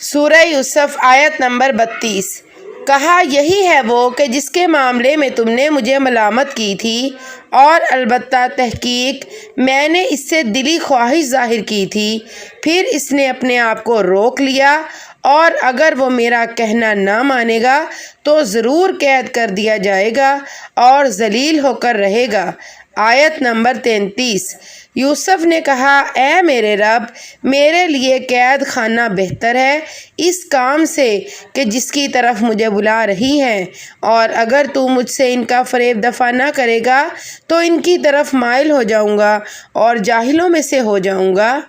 سورہ یوسف آیت نمبر 32۔ کہا یہی ہے وہ کہ جس کے معاملے میں تم نے مجھے ملامت کی تھی، اور البتہ تحقیق میں نے اس سے دلی خواہش ظاہر کی تھی، پھر اس نے اپنے آپ کو روک لیا، اور اگر وہ میرا کہنا نہ مانے گا تو ضرور قید کر دیا جائے گا اور ذلیل ہو کر رہے گا۔ آیت نمبر 33۔ یوسف نے کہا اے میرے رب، میرے لیے قید خانہ بہتر ہے اس کام سے کہ جس کی طرف مجھے بلا رہی ہیں، اور اگر تو مجھ سے ان کا فریب دفع نہ کرے گا تو ان کی طرف مائل ہو جاؤں گا اور جاہلوں میں سے ہو جاؤں گا۔